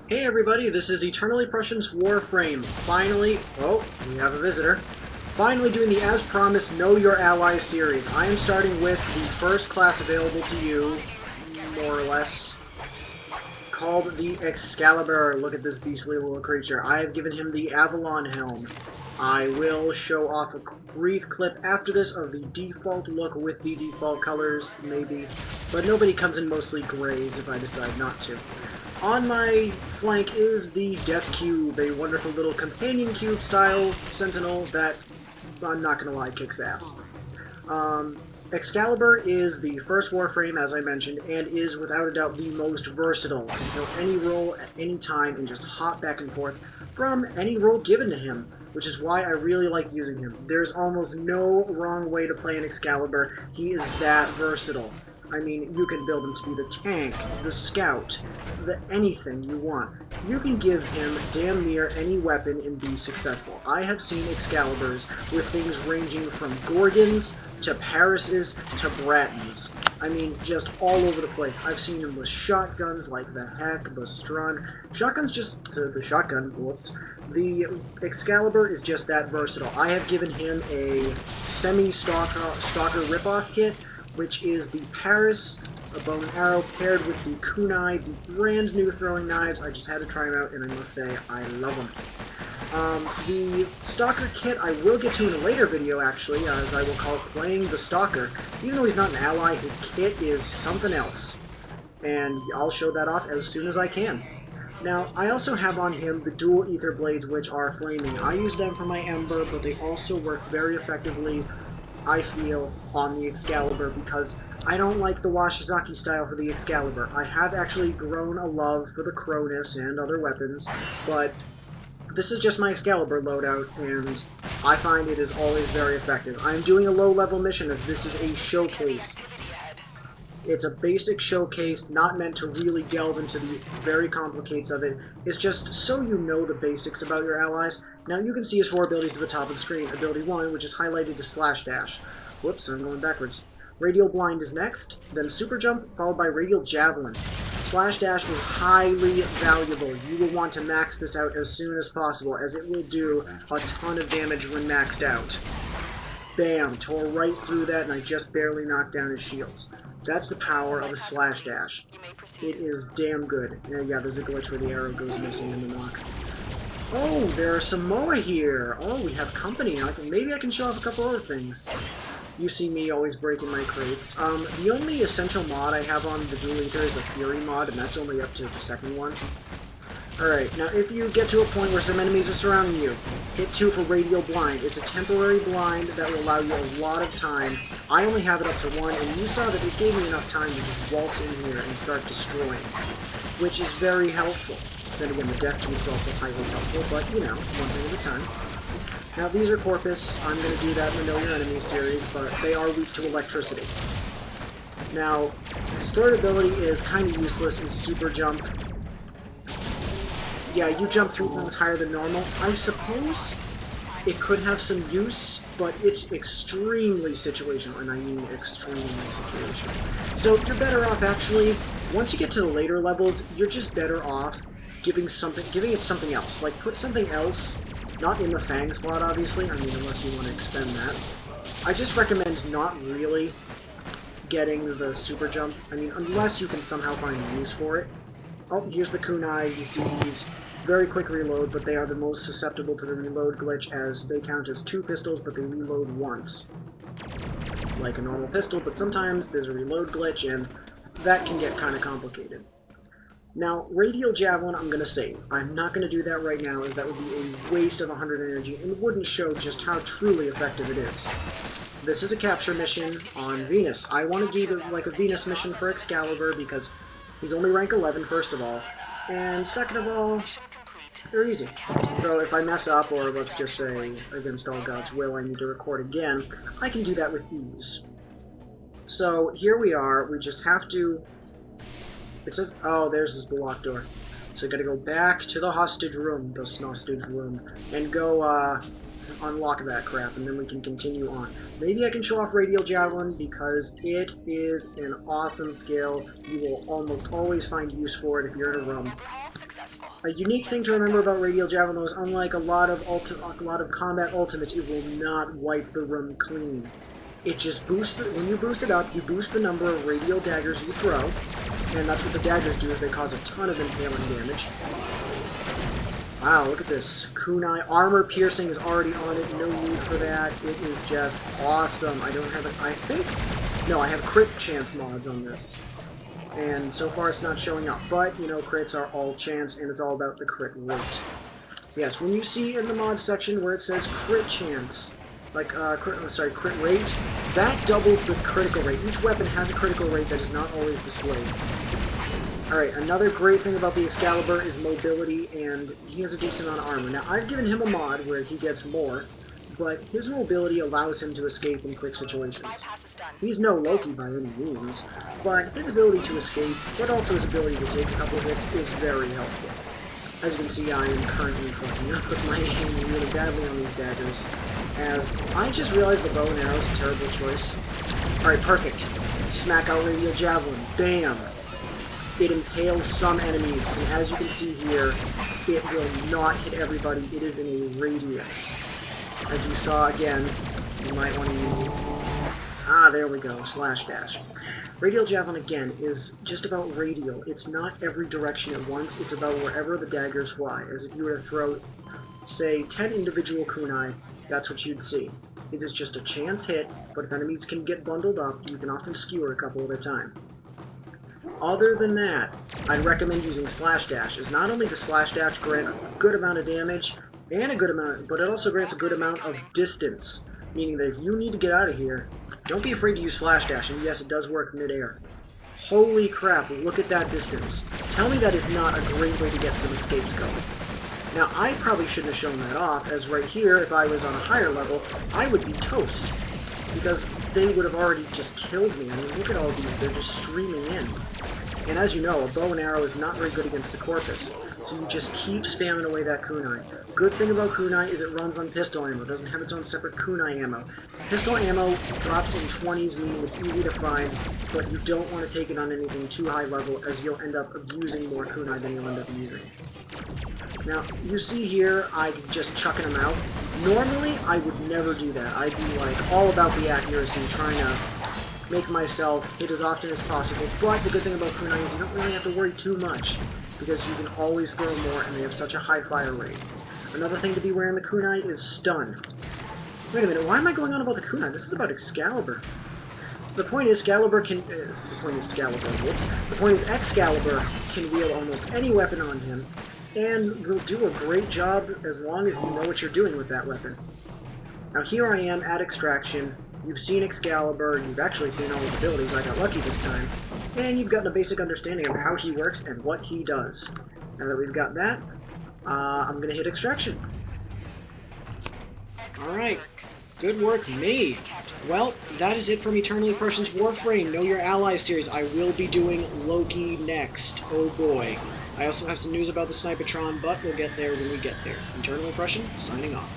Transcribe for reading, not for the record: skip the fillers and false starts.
Hey everybody, this is EternallyPrussian's Warframe. Finally, oh, we have a visitor. Finally doing the As Promised Know Your Allies series. I am starting with the first class available to you, more or less, called the Excaliber. Look at this beastly little creature. I have given him the Avalon Helm. I will show off a brief clip after this of the default look with the default colors, maybe, but nobody comes in mostly grays if I decide not to. On my flank is the Death Cube, a wonderful little companion cube style sentinel that, I'm not gonna lie, kicks ass. Excaliber is the first Warframe, as I mentioned, and is without a doubt the most versatile. Can fill any role at any time and just hop back and forth from any role given to him, which is why I really like using him. There's almost no wrong way to play an Excaliber. He is that versatile. I mean, you can build him to be the tank, the scout, anything you want. You can give him damn near any weapon and be successful. I have seen Excaliburs with things ranging from Gorgons to Parises to Brattons. I mean, just all over the place. I've seen him with shotguns like the Heck, the Strun. Shotgun's just the shotgun, whoops. The Excaliber is just that versatile. I have given him a semi-stalker ripoff kit, which is the Paris, a bow and arrow, paired with the kunai, the brand new throwing knives. I just had to try them out, and I must say, I love them. The Stalker kit I will get to in a later video, actually, as I will call it Playing the Stalker. Even though he's not an ally, his kit is something else. And I'll show that off as soon as I can. Now, I also have on him the dual ether blades, which are flaming. I use them for my Ember, but they also work very effectively, I feel, on the Excaliber, because I don't like the Washizaki style for the Excaliber. I have actually grown a love for the Cronus and other weapons, but this is just my Excaliber loadout, and I find it is always very effective. I'm doing a low-level mission, as this is a showcase. It's a basic showcase, not meant to really delve into the very complicates of it. It's just so you know the basics about your allies. Now you can see his 4 abilities at the top of the screen. Ability 1, which is highlighted as Slash Dash. Whoops, I'm going backwards. Radial Blind is next, then Super Jump, followed by Radial Javelin. Slash Dash is highly valuable. You will want to max this out as soon as possible, as it will do a ton of damage when maxed out. Bam! Tore right through that, and I just barely knocked down his shields. That's the power of a Slash Dash. It is damn good. Yeah, there's a glitch where the arrow goes missing in the knock. Oh, there are some Moa here! Oh, we have company. Maybe I can show off a couple other things. You see me always breaking my crates. The only essential mod I have on the Dual Ether is a Fury mod, and that's only up to the second one. Alright, now if you get to a point where some enemies are surrounding you, hit 2 for Radial Blind. It's a temporary blind that will allow you a lot of time. I only have it up to 1, and you saw that it gave me enough time to just waltz in here and start destroying, which is very helpful. Then again, the Death Cube is also highly helpful, but, you know, one thing at a time. Now, these are Corpus. I'm going to do that in the Know Your Enemy series, but they are weak to electricity. Now, his third ability is kind of useless, is Super Jump. Yeah, you jump 3 times higher than normal. I suppose it could have some use, but it's extremely situational, and I mean extremely situational. So you're better off, actually, once you get to the later levels, you're just better off giving it something else. Like, put something else, not in the Fang slot, obviously, I mean, unless you want to expend that. I just recommend not really getting the Super Jump. I mean, unless you can somehow find a use for it. Oh, here's the kunai. You see these very quick reload, but they are the most susceptible to the reload glitch, as they count as 2 pistols, but they reload once. Like a normal pistol, but sometimes there's a reload glitch, and that can get kind of complicated. Now, Radial Javelin I'm going to save. I'm not going to do that right now, as that would be a waste of 100 energy, and wouldn't show just how truly effective it is. This is a capture mission on Venus. I want to do like a Venus mission for Excaliber, because he's only rank 11, first of all, and second of all, they're easy. So if I mess up, or let's just say, against all God's will, I need to record again, I can do that with ease. So here we are, we just have to... It says, oh, there's the locked door. So I gotta go back to the hostage room, and go, unlock that crap, and then we can continue on. Maybe I can show off Radial Javelin, because it is an awesome skill. You will almost always find use for it if you're in a room. A unique thing to remember about Radial Javelin is, unlike a lot of combat ultimates, it will not wipe the room clean. It just boosts when you boost it up, you boost the number of radial daggers you throw, and that's what the daggers do, is they cause a ton of impaling damage. Wow, look at this. Kunai armor piercing is already on it, no need for that. It is just awesome. I don't have it, I think? No, I have crit chance mods on this. And so far it's not showing up, but, you know, crits are all chance, and it's all about the crit rate. Yes, when you see in the mod section where it says crit chance, like, crit rate, that doubles the critical rate. Each weapon has a critical rate that is not always displayed. Alright, another great thing about the Excaliber is mobility, and he has a decent amount of armor. Now, I've given him a mod where he gets more, but his mobility allows him to escape in quick situations. He's no Loki by any means, but his ability to escape, but also his ability to take a couple hits, is very helpful. As you can see, I am currently fucking up with my aim really badly on these daggers, as I just realized the bow and arrow is a terrible choice. Alright, perfect. Smack out Radial Javelin. Bam! It impales some enemies, and as you can see here, it will not hit everybody. It is in a radius. As you saw again, you might want to use... Ah, there we go. Slash dash. Radial Javelin, again, is just about radial. It's not every direction at once. It's about wherever the daggers fly. As if you were to throw, say, 10 individual kunai, that's what you'd see. It is just a chance hit, but if enemies can get bundled up, you can often skewer a couple at a time. Other than that, I'd recommend using Slash Dash, as not only does Slash Dash grant a good amount of damage, and a good amount, but it also grants a good amount of distance, meaning that if you need to get out of here, don't be afraid to use Slash Dash, and yes, it does work mid-air. Holy crap, look at that distance. Tell me that is not a great way to get some escapes going. Now, I probably shouldn't have shown that off, as right here, if I was on a higher level, I would be toast, because they would have already just killed me. I mean, look at all these, they're just streaming in. And as you know, a bow and arrow is not very good against the Corpus, so you just keep spamming away that kunai. Good thing about kunai is it runs on pistol ammo, it doesn't have its own separate kunai ammo. Pistol ammo drops in 20s, meaning it's easy to find, but you don't want to take it on anything too high level, as you'll end up abusing more kunai than you'll end up using. Now, you see here, I'm just chucking them out. Normally, I would never do that. I'd be like all about the accuracy, trying to make myself hit as often as possible, but the good thing about kunai is you don't really have to worry too much, because you can always throw more and they have such a high fire rate. Another thing to be aware in the kunai is stun. Wait a minute, why am I going on about the kunai? This is about Excaliber. The point is, Excaliber can wield almost any weapon on him, and will do a great job as long as you know what you're doing with that weapon. Now here I am at Extraction. You've seen Excaliber, you've actually seen all his abilities, I got lucky this time, and you've gotten a basic understanding of how he works and what he does. Now that we've got that, I'm going to hit Extraction. Alright, good work, me! Well, that is it from Eternally Prussian's Warframe Know Your Allies series. I will be doing Loki next, oh boy. I also have some news about the Snipertron, but we'll get there when we get there. Eternally Prussian, signing off.